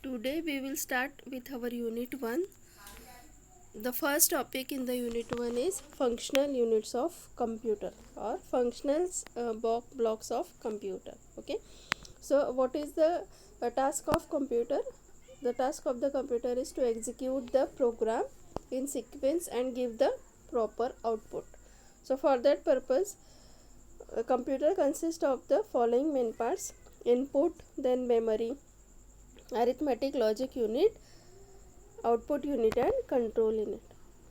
Today we will start with our unit 1. The first topic in the unit 1 is functional units of computer or blocks of computer. Okay, so what is the task of computer? The task of the computer is to execute the program in sequence and give the proper output. So for that purpose, a computer consists of the following main parts: input, then memory, arithmetic logic unit, output unit, and control unit.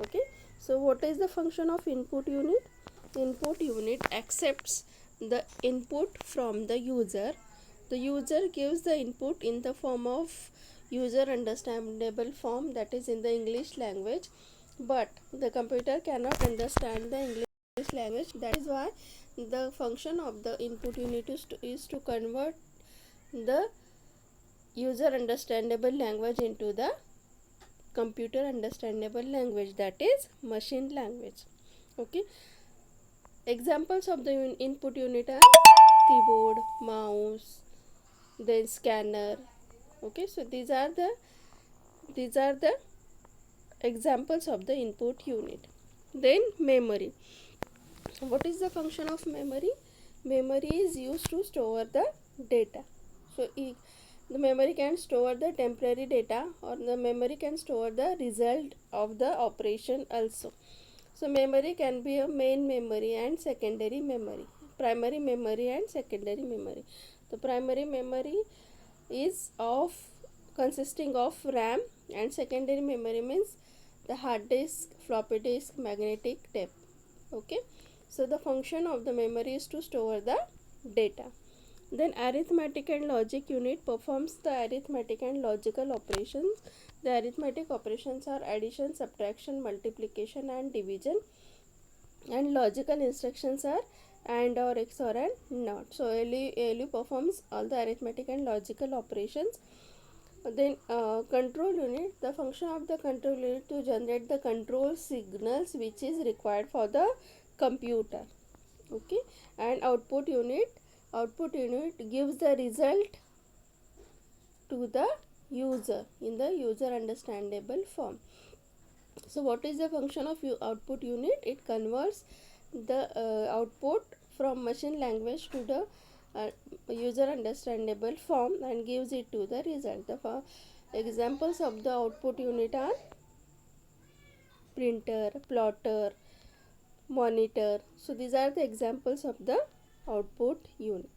Okay, so what is the function of input unit? Input unit accepts the input from the user. The user gives the input in the form of user understandable form, that is in the English language, but the computer cannot understand the English language. That is why the function of the input unit is to convert the user understandable language into the computer understandable language, that is machine language. Okay, examples of the input unit are keyboard, mouse, then scanner. Okay, so these are the examples of the input unit. Then memory. What is the function of memory? Memory is used to store the data. So the memory can store the temporary data, or the memory can store the result of the operation also. So memory can be a main memory and secondary memory, primary memory and secondary memory. The primary memory is consisting of RAM, and secondary memory means the hard disk, floppy disk, magnetic tape. Okay, so the function of the memory is to store the data. Then arithmetic and logic unit performs the arithmetic and logical operations. The arithmetic operations are addition, subtraction, multiplication, and division, and logical instructions are AND or XOR and NOT. So ALU performs all the arithmetic and logical operations. Then control unit. The function of the control unit to generate the control signals which is required for the computer. Okay, and output unit. Output unit gives the result to the user in the user understandable form. So what is the function of output unit? It converts the output from machine language to the user understandable form and gives it to the result. The examples of the output unit are printer, plotter, monitor. So these are the examples of the output unit.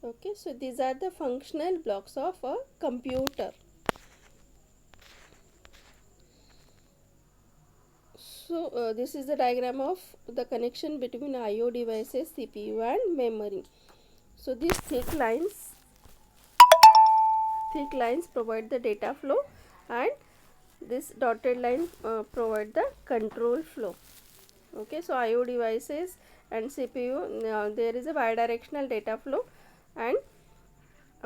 Okay, so these are the functional blocks of a computer. So this is the diagram of the connection between I/O devices, CPU and memory. So these thick lines provide the data flow, and this dotted line provide the control flow. Okay, so I/O devices and CPU, there is a bidirectional data flow, and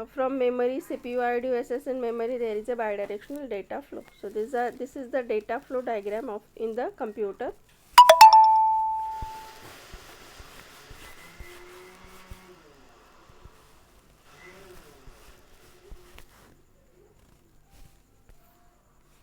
from memory, CPU, I/O devices and memory, there is a bidirectional data flow. So this is the data flow diagram of in the computer.